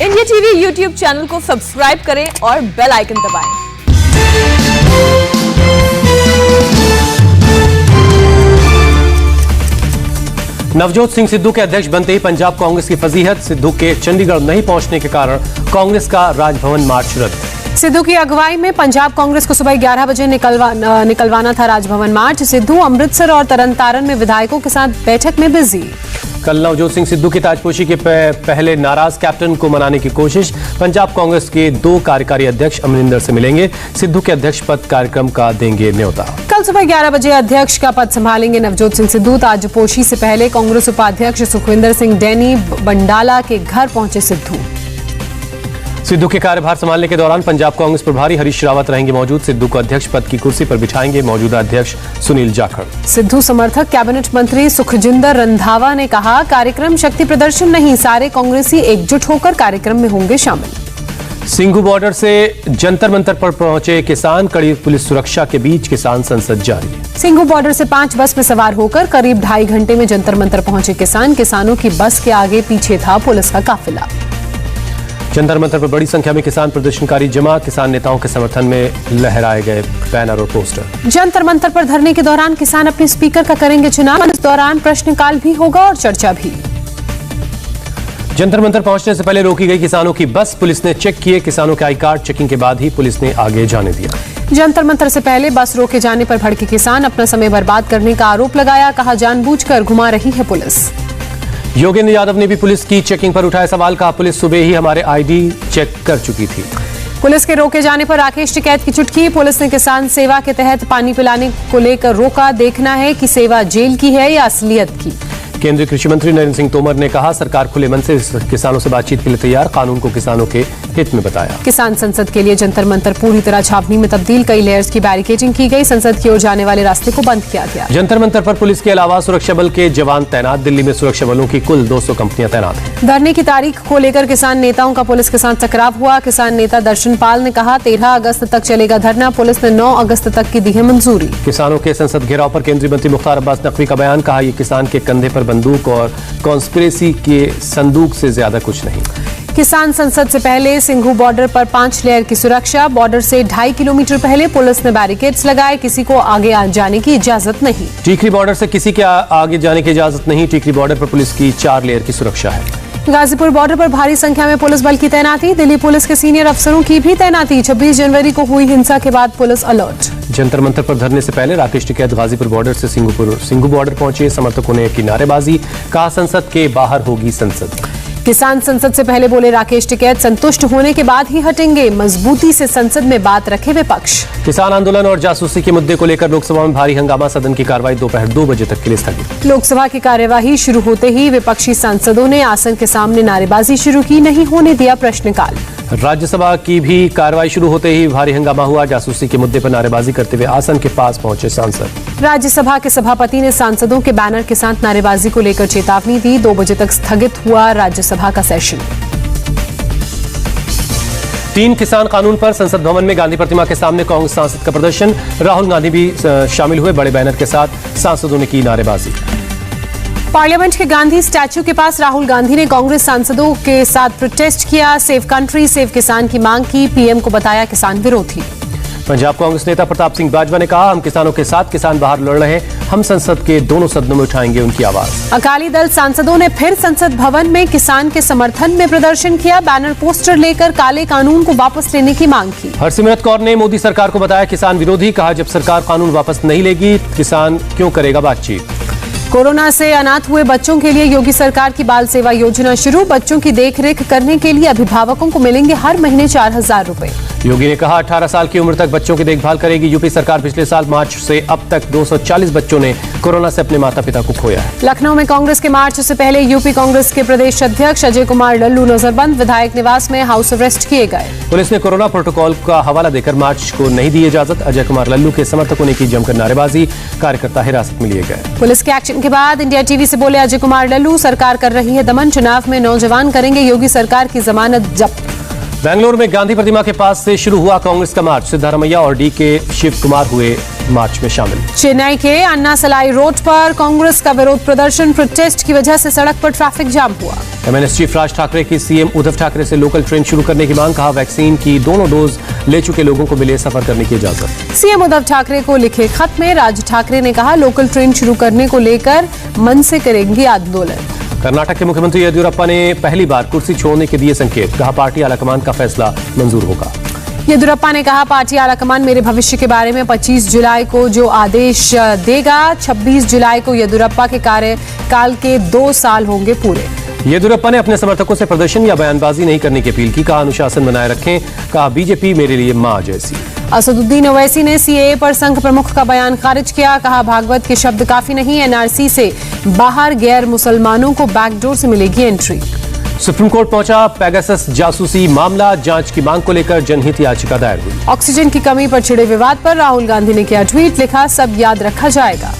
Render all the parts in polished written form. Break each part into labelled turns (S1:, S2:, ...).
S1: India TV YouTube channel को subscribe करें और बेल आइकन दबाएं।
S2: नवजोत सिंह सिद्धू के अध्यक्ष बनते ही पंजाब कांग्रेस की फजीहत। सिद्धू के चंडीगढ़ नहीं पहुंचने के कारण कांग्रेस का राजभवन मार्च रद्द।
S3: सिद्धू की अगुवाई में पंजाब कांग्रेस को सुबह 11 बजे निकलवाना था राजभवन मार्च। सिद्धू अमृतसर और तरनतारन में विधायकों के साथ बैठक में बिजी।
S2: कल नवजोत सिंह सिद्धू की ताजपोशी के पहले नाराज कैप्टन को मनाने की कोशिश। पंजाब कांग्रेस के 2 कार्यकारी अध्यक्ष अमरिंदर से मिलेंगे। सिद्धू के अध्यक्ष पद कार्यक्रम का देंगे न्योता।
S3: कल सुबह 11 बजे अध्यक्ष का पद संभालेंगे नवजोत सिंह सिद्धू। ताजपोशी से पहले कांग्रेस उपाध्यक्ष सुखविंदर सिंह डैनी बंडाला के घर पहुंचे सिद्धू के कार्यभार संभालने के दौरान पंजाब कांग्रेस प्रभारी हरीश रावत रहेंगे मौजूद। सिद्धू को अध्यक्ष पद की कुर्सी पर बिठाएंगे मौजूदा अध्यक्ष सुनील जाखड़। सिद्धू समर्थक कैबिनेट मंत्री सुखजिंदर रंधावा ने कहा, कार्यक्रम शक्ति प्रदर्शन नहीं, सारे कांग्रेसी एकजुट होकर कार्यक्रम में होंगे शामिल।
S2: सिंघू बॉर्डर से जंतर मंतर पर पहुंचे किसान। कड़ी पुलिस सुरक्षा के बीच किसान संसद जारी।
S3: सिंघू बॉर्डर से 5 बस में सवार होकर करीब 2.5 घंटे में जंतर मंतर पहुंचे किसान। किसानों की बस के आगे पीछे था पुलिस का काफिला।
S2: जंतर मंतर पर बड़ी संख्या में किसान प्रदर्शनकारी जमा। किसान नेताओं के समर्थन में लहराए गए बैनर और पोस्टर।
S3: जंतर मंतर पर धरने के दौरान किसान अपने स्पीकर का करेंगे चुनाव। इस दौरान प्रश्नकाल भी होगा और चर्चा भी।
S2: जंतर मंतर पहुंचने से पहले रोकी गई किसानों की बस। पुलिस ने चेक किए किसानों के आई कार्ड। चेकिंग के बाद ही पुलिस ने आगे जाने दिया।
S3: जंतर मंतर से पहले बस रोके जाने पर भड़के किसान। अपना समय बर्बाद करने का आरोप लगाया। कहा, जानबूझकर घुमा रही है पुलिस।
S2: योगेंद्र यादव ने भी पुलिस की चेकिंग पर उठाया सवाल। कहा, पुलिस सुबह ही हमारे आईडी चेक कर चुकी थी।
S3: पुलिस के रोके जाने पर राकेश टिकैत की चुटकी। पुलिस ने किसान सेवा के तहत पानी पिलाने को लेकर रोका। देखना है कि सेवा जेल की है या असलियत की।
S2: केंद्रीय कृषि मंत्री नरेंद्र सिंह तोमर ने कहा, सरकार खुले मन से किसानों से बातचीत के लिए तैयार। कानून को किसानों के हित में बताया।
S3: किसान संसद के लिए जंतर मंतर पूरी तरह छावनी में तब्दील। कई लेयर्स की बैरिकेडिंग की गई। संसद की ओर जाने वाले रास्ते को बंद किया गया।
S2: जंतर मंतर पर पुलिस के अलावा सुरक्षा बल के जवान तैनात। दिल्ली में सुरक्षा बलों की कुल 200 कंपनियां तैनात हैं।
S3: धरने की तारीख को लेकर किसान नेताओं का पुलिस के साथ टकराव हुआ। किसान नेता दर्शन पाल ने कहा, 13 अगस्त तक चलेगा धरना। पुलिस ने 9 अगस्त तक की दी है मंजूरी।
S2: किसानों के संसद घेराव पर केंद्रीय मंत्री मुख्तार अब्बास नकवी का बयान। कहा, ये किसान के कंधे पर बंदूक और कॉन्स्पिरेसी के संदूक से ज्यादा कुछ नहीं।
S3: किसान संसद से पहले सिंघू बॉर्डर पर 5 लेयर की सुरक्षा। बॉर्डर से 2.5 किलोमीटर पहले पुलिस ने बैरिकेड्स लगाए। किसी को आगे जाने की इजाजत नहीं।
S2: टीकरी बॉर्डर से किसी के आगे जाने की इजाजत नहीं। टीकरी बॉर्डर पर पुलिस की 4 लेयर की सुरक्षा है।
S3: गाजीपुर बॉर्डर पर भारी संख्या में पुलिस बल की तैनाती। दिल्ली पुलिस के सीनियर अफसरों की भी तैनाती। 26 जनवरी को हुई हिंसा के बाद पुलिस अलर्ट।
S2: जंतर मंतर पर धरने से पहले राकेश टिकैत गाजीपुर बॉर्डर से सिंघू बॉर्डर पहुंचे। समर्थकों ने की नारेबाजी। कहा, संसद के बाहर होगी संसद।
S3: किसान संसद से पहले बोले राकेश टिकैत, संतुष्ट होने के बाद ही हटेंगे। मजबूती से संसद में बात रखे विपक्ष।
S2: किसान आंदोलन और जासूसी के मुद्दे को लेकर लोकसभा में भारी हंगामा। सदन की कार्रवाई दोपहर 2 बजे तक के लिए स्थगित।
S3: लोकसभा की कार्यवाही शुरू होते ही विपक्षी सांसदों ने आसन के सामने नारेबाजी शुरू की। नहीं होने दिया प्रश्नकाल।
S2: राज्यसभा की भी कार्रवाई शुरू होते ही भारी हंगामा हुआ। जासूसी के मुद्दे पर नारेबाजी करते हुए आसन के पास पहुंचे सांसद।
S3: राज्यसभा के सभापति ने सांसदों के बैनर के साथ नारेबाजी को लेकर चेतावनी दी। 2 बजे तक स्थगित हुआ राज्यसभा का सेशन।
S2: 3 किसान कानून पर संसद भवन में गांधी प्रतिमा के सामने कांग्रेस सांसद का प्रदर्शन। राहुल गांधी भी शामिल हुए। बड़े बैनर के साथ सांसदों ने की नारेबाजी।
S3: पार्लियामेंट के गांधी स्टैच्यू के पास राहुल गांधी ने कांग्रेस सांसदों के साथ प्रोटेस्ट किया। सेव कंट्री सेव किसान की मांग की। पीएम को बताया किसान विरोधी।
S2: पंजाब कांग्रेस नेता प्रताप सिंह बाजवा ने कहा, हम किसानों के साथ, किसान बाहर लड़ रहे हैं। हम संसद के दोनों सदनों में उठाएंगे उनकी आवाज।
S3: अकाली दल सांसदों ने फिर संसद भवन में किसान के समर्थन में प्रदर्शन किया। बैनर पोस्टर लेकर काले कानून को वापस लेने की मांग की।
S2: हरसिमरत कौर ने मोदी सरकार को बताया किसान विरोधी। कहा, जब सरकार कानून वापस नहीं लेगी, किसान क्यों करेगा बातचीत।
S3: कोरोना से अनाथ हुए बच्चों के लिए योगी सरकार की बाल सेवा योजना शुरू। बच्चों की देखरेख करने के लिए अभिभावकों को मिलेंगे हर महीने 4000 रुपए।
S2: योगी ने कहा, 18 साल की उम्र तक बच्चों की देखभाल करेगी। यूपी सरकार पिछले साल मार्च से अब तक 240 बच्चों ने कोरोना से अपने माता पिता को खोया है।
S3: लखनऊ में कांग्रेस के मार्च से पहले यूपी कांग्रेस के प्रदेश अध्यक्ष अजय कुमार लल्लू नजरबंद। विधायक निवास में हाउस अरेस्ट किए गए।
S2: पुलिस ने कोरोना प्रोटोकॉल का हवाला देकर मार्च को नहीं दी इजाजत। अजय कुमार लल्लू के समर्थकों ने की जमकर नारेबाजी। कार्यकर्ता हिरासत में लिए गए।
S3: पुलिस के एक्शन के बाद इंडिया टीवी से बोले अजय कुमार लल्लू, सरकार कर रही है दमन। चुनाव में नौजवान करेंगे योगी सरकार की जमानत जब्त।
S2: बेंगलुरु में गांधी प्रतिमा के पास से शुरू हुआ कांग्रेस का मार्च। सिद्धारमैया और डी के शिव कुमार हुए मार्च में शामिल।
S3: चेन्नई के अन्ना सलाई रोड पर कांग्रेस का विरोध प्रदर्शन, प्रोटेस्ट की वजह से सड़क पर ट्रैफिक जाम हुआ।
S2: एमएनएस चीफ राज ठाकरे की सीएम उद्धव ठाकरे से लोकल ट्रेन शुरू करने की मांग, कहा वैक्सीन की दोनों डोज ले चुके लोगों को मिले सफर करने की इजाजत।
S3: सीएम उद्धव ठाकरे को लिखे खत में राज ठाकरे ने कहा लोकल ट्रेन शुरू करने को लेकर मन से करेंगे आंदोलन।
S2: कर्नाटक के मुख्यमंत्री येदियुरप्पा ने पहली बार कुर्सी छोड़ने के दिए संकेत, कहा पार्टी आलाकमान का फैसला मंजूर होगा।
S3: येदियुरप्पा ने कहा पार्टी आलाकमान मेरे भविष्य के बारे में 25 जुलाई को जो आदेश देगा, 26 जुलाई को येदियुरप्पा के कार्यकाल के 2 साल होंगे पूरे।
S2: येदियुरप्पा ने अपने समर्थकों से प्रदर्शन या बयानबाजी नहीं करने की अपील की, कहा अनुशासन बनाए रखें, कहा बीजेपी मेरे लिए मां जैसी।
S3: असदुद्दीन ओवैसी ने सीएए पर संघ प्रमुख का बयान खारिज किया, कहा भागवत के शब्द काफी नहीं, एनआरसी से बाहर गैर मुसलमानों को बैकडोर से मिलेगी एंट्री।
S2: सुप्रीम कोर्ट पहुंचा पेगासस जासूसी मामला, जांच की मांग को लेकर जनहित याचिका दायर हुई।
S3: ऑक्सीजन की कमी पर छिड़े विवाद पर राहुल गांधी ने किया ट्वीट, लिखा सब याद रखा जाएगा।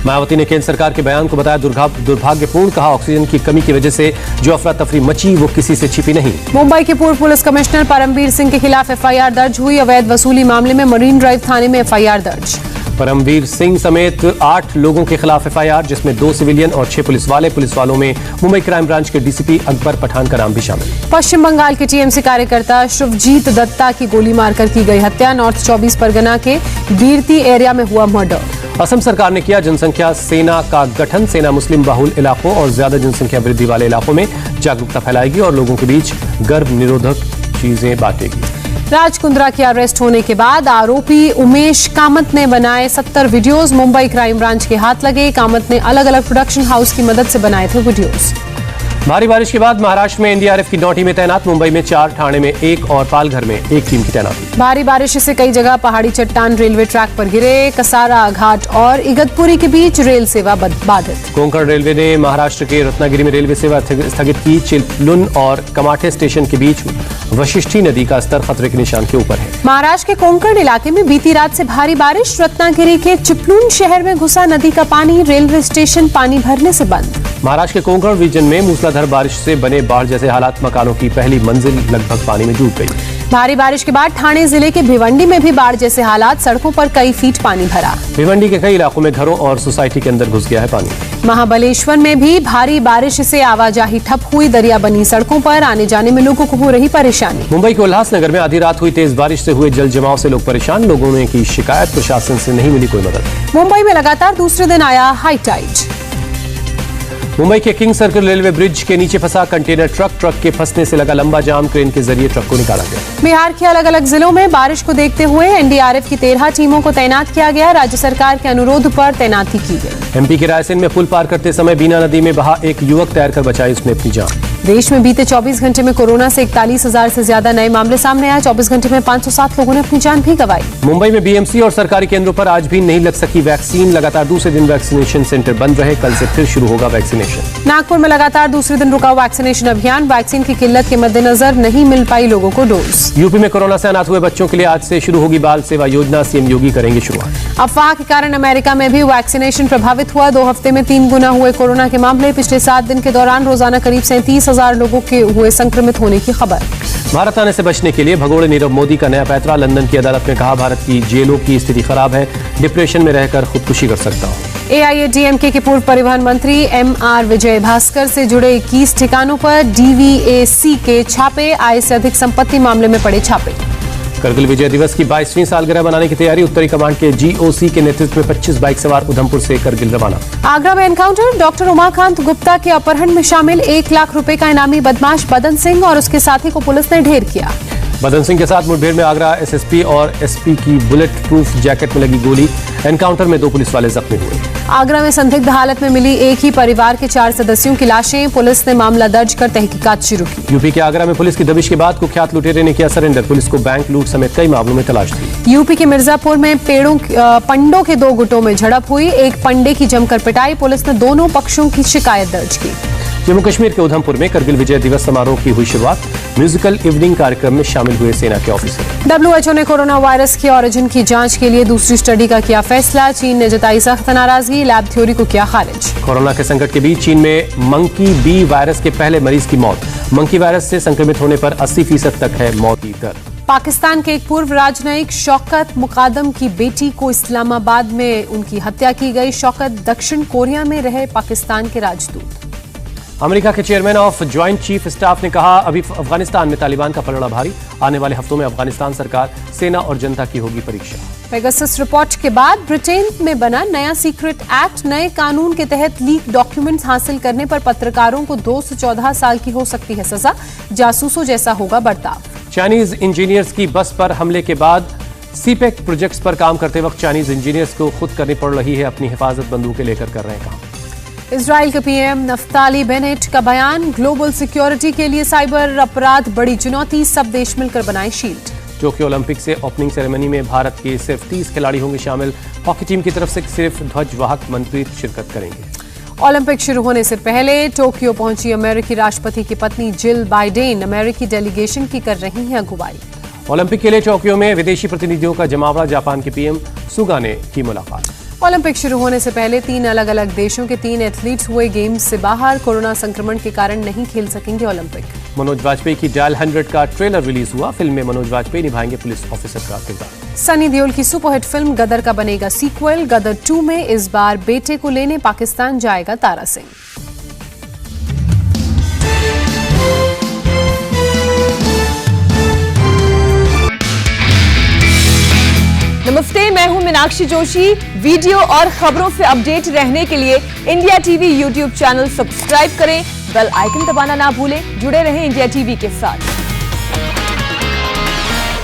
S2: मायावती ने केंद्र सरकार के बयान को बताया दुर्भाग्यपूर्ण, कहा ऑक्सीजन की कमी की वजह से जो अफरा तफरी मची वो किसी से छिपी नहीं।
S3: मुंबई के पूर्व पुलिस कमिश्नर परमवीर सिंह के खिलाफ एफआईआर दर्ज हुई, अवैध वसूली मामले में मरीन ड्राइव थाने में एफआईआर दर्ज।
S2: परमवीर सिंह समेत 8 लोगों के खिलाफ एफआईआर, जिसमें 2 सिविलियन और 6 पुलिस वालों में मुंबई क्राइम ब्रांच के डीसीपी अकबर पठान का नाम भी शामिल।
S3: पश्चिम बंगाल के टीएमसी कार्यकर्ता शुभजीत दत्ता की गोली मारकर की गई हत्या, नॉर्थ 24 परगना के बीरती एरिया में हुआ मर्डर।
S2: असम सरकार ने किया जनसंख्या सेना का गठन, सेना मुस्लिम बाहुल इलाकों और ज्यादा जनसंख्या वृद्धि वाले इलाकों में जागरूकता फैलाएगी और लोगों के बीच गर्भ निरोधक चीजें बांटेगी।
S3: राज कुंद्रा के अरेस्ट होने के बाद आरोपी उमेश कामत ने बनाए 70 वीडियोस, मुंबई क्राइम ब्रांच के हाथ लगे। कामत ने अलग अलग प्रोडक्शन हाउस की मदद से बनाए थे वीडियोस।
S2: भारी बारिश के बाद महाराष्ट्र में एनडीआरएफ की 9 टीमें तैनात, मुंबई में 4, ठाणे में 1 और पालघर में 1 टीम की तैनाती।
S3: भारी बारिश से कई जगह पहाड़ी चट्टान रेलवे ट्रैक पर गिरे, कसारा घाट और इगतपुरी के बीच रेल सेवा बाधित।
S2: कोंकण रेलवे ने महाराष्ट्र के रत्नागिरी में रेलवे सेवा स्थगित की, चिपलुन और कमाठे स्टेशन के बीच वशिष्ठी नदी का स्तर खतरे के निशान के ऊपर है।
S3: महाराष्ट्र के कोंकण इलाके में बीती रात से भारी बारिश, रत्नागिरी के चिपलुन शहर में घुसा नदी का पानी, रेलवे स्टेशन पानी भरने से बंद।
S2: महाराष्ट्र के कोंकण रीजन में मूसलाधार बारिश से बने बाढ़ जैसे हालात, मकानों की पहली मंजिल लगभग पानी में डूब गई।
S3: भारी बारिश के बाद ठाणे जिले के भिवंडी में भी बाढ़ जैसे हालात, सड़कों पर कई फीट पानी भरा।
S2: भिवंडी के कई इलाकों में घरों और सोसाइटी के अंदर घुस गया है पानी।
S3: महाबलेश्वर में भी भारी बारिश से आवाजाही ठप हुई, दरिया बनी सड़कों पर, आने जाने में लोगों को हो रही परेशानी।
S2: मुंबई के उल्लासनगर में आधी रात हुई तेज बारिश से हुए जल जमाव से लोग परेशान, लोगों ने की शिकायत, प्रशासन से नहीं मिली कोई मदद।
S3: मुंबई में लगातार दूसरे दिन आया हाई टाइड।
S2: मुंबई के किंग सर्कल रेलवे ब्रिज के नीचे फंसा कंटेनर ट्रक के फंसने से लगा लंबा जाम, क्रेन के जरिए ट्रक को निकाला गया।
S3: बिहार के अलग अलग जिलों में बारिश को देखते हुए एनडीआरएफ की 13 टीमों को तैनात किया गया, राज्य सरकार के अनुरोध पर तैनाती की गई।
S2: एमपी के रायसेन में पुल पार करते समय बीना नदी में बहा एक युवक, तैरकर बचाई उसने अपनी जान।
S3: देश में बीते 24 घंटे में कोरोना से 41,000 से ज्यादा नए मामले सामने आए, 24 घंटे में 507 लोगों ने अपनी जान भी गंवाई।
S2: मुंबई में बीएमसी और सरकारी केंद्रों पर आज भी नहीं लग सकी वैक्सीन, लगातार दूसरे दिन वैक्सीनेशन सेंटर बंद रहे, कल से फिर शुरू होगा वैक्सीनेशन।
S3: नागपुर में लगातार दूसरे दिन रुका वैक्सीनेशन अभियान, वैक्सीन की किल्लत के मद्देनजर नहीं मिल पाई लोगों को डोज।
S2: यूपी में कोरोना से अनाथ हुए बच्चों के लिए आज से शुरू होगी बाल सेवा योजना, सीएम योगी करेंगे शुरुआत।
S3: अफवाह के कारण अमेरिका में भी वैक्सीनेशन प्रभावित हुआ, 2 हफ्ते में 3 गुना हुए कोरोना के मामले, पिछले 7 दिन के दौरान रोजाना करीब 37,000 लोगों के हुए संक्रमित होने की खबर।
S2: भारत आने से बचने के लिए भगोड़े नीरव मोदी का नया पैंतरा, लंदन की अदालत ने कहा भारत की जेलों की स्थिति खराब है, डिप्रेशन में रहकर खुदकुशी कर सकता हूं।
S3: एआईएडीएमके के पूर्व परिवहन मंत्री एमआर विजय भास्कर से जुड़े 21 ठिकानों पर डीवीएसी के छापे, आय से अधिक संपत्ति मामले में पड़े छापे।
S2: करगिल विजय दिवस की 22वीं सालगिरह बनाने की तैयारी, उत्तरी कमांड के जीओसी के नेतृत्व में 25 बाइक सवार उधमपुर से करगिल रवाना।
S3: आगरा में एनकाउंटर, डॉक्टर उमाकांत गुप्ता के अपहरण में शामिल 1 लाख रुपए का इनामी बदमाश बदन सिंह और उसके साथी को पुलिस ने ढेर किया।
S2: बदन सिंह के साथ मुठभेड़ में आगरा एसएसपी और एसपी की बुलेट प्रूफ जैकेट में लगी गोली, एनकाउंटर में 2 पुलिस वाले जख्मी हुए।
S3: आगरा में संदिग्ध हालत में मिली एक ही परिवार के 4 सदस्यों की लाशें, पुलिस ने मामला दर्ज कर तहकीकात शुरू की।
S2: यूपी के आगरा में पुलिस की दबिश के बाद कुख्यात लुटेरे ने किया सरेंडर, पुलिस को बैंक लूट समेत कई मामलों में तलाश थी।
S3: यूपी के मिर्जापुर में पंडों के 2 गुटों में झड़प हुई, एक पंडे की जमकर पिटाई, पुलिस ने दोनों पक्षों की शिकायत दर्ज की।
S2: जम्मू कश्मीर के उधमपुर में करगिल विजय दिवस समारोह की हुई शुरुआत, म्यूजिकल इवनिंग कार्यक्रम में शामिल हुए सेना के ऑफिसर।
S3: WHO ने कोरोना वायरस की ओरिजिन की जांच के लिए दूसरी स्टडी का किया फैसला, चीन ने जताई सख्त नाराजगी, लैब थ्योरी को किया खारिज।
S2: कोरोना के संकट के बीच चीन में मंकी बी वायरस के पहले मरीज की मौत, मंकी वायरस से संक्रमित होने पर 80% तक है मौत की दर।
S3: पाकिस्तान के एक पूर्व राजनयिक शौकत मुकादम की बेटी को इस्लामाबाद में उनकी हत्या की गई। शौकत दक्षिण कोरिया में रहे पाकिस्तान के राजदूत।
S2: अमेरिका के chairman of joint chief staff ने कहा, अभी अफगानिस्तान में तालिबान का पलड़ा भारी, आने वाले हफ्तों में अफगानिस्तान सरकार, सेना और जनता की होगी परीक्षा।
S3: पेगासस रिपोर्ट के बाद ब्रिटेन में बना नया सीक्रेट एक्ट। नए कानून के तहत लीक डॉक्यूमेंट्स हासिल करने पर पत्रकारों को 2 से 14 साल की हो सकती है सजा। जासूसों जैसा होगा बर्ताव।
S2: चाइनीज इंजीनियर्स की बस पर हमले के बाद सीपेक प्रोजेक्ट्स पर काम करते वक्त चाइनीज इंजीनियर्स को खुद करनी पड़ रही है अपनी हिफाजत, बंदूकें लेकर कर रहे हैं काम।
S3: इजराइल के पीएम नफ्ताली बेनेट का बयान, ग्लोबल सिक्योरिटी के लिए साइबर अपराध बड़ी चुनौती, सब देश मिलकर बनाए शील्ड।
S2: टोक्यो ओलंपिक से ओपनिंग सेरेमनी में भारत के सिर्फ 30 खिलाड़ी होंगे शामिल। हॉकी टीम की तरफ से सिर्फ ध्वजवाहक मनप्रीत शिरकत करेंगे।
S3: ओलंपिक शुरू होने से पहले टोक्यो पहुंची अमेरिकी राष्ट्रपति की पत्नी जिल बाइडेन। अमेरिकी डेलीगेशन की कर रही हैं अगुवाई।
S2: ओलंपिक के लिए टोक्यो में विदेशी प्रतिनिधियों का जमावड़ा। जापान के पीएम सुगा ने की मुलाकात।
S3: ओलंपिक शुरू होने से पहले 3 अलग अलग देशों के 3 एथलीट्स हुए गेम्स से बाहर। कोरोना संक्रमण के कारण नहीं खेल सकेंगे ओलंपिक।
S2: मनोज वाजपेयी की डायल 100 का ट्रेलर रिलीज हुआ। फिल्म में मनोज वाजपेयी निभाएंगे पुलिस ऑफिसर का किरदार।
S3: सनी देओल की सुपरहिट फिल्म गदर का बनेगा सीक्वल। गदर 2 में इस बार बेटे को लेने पाकिस्तान जाएगा तारा सिंह।
S1: नमस्ते, मैं हूं मीनाक्षी जोशी। वीडियो और खबरों से अपडेट रहने के लिए India TV YouTube channel subscribe करें, बेल आइकन दबाना ना भूलें। जुड़े रहें इंडिया टीवी के साथ।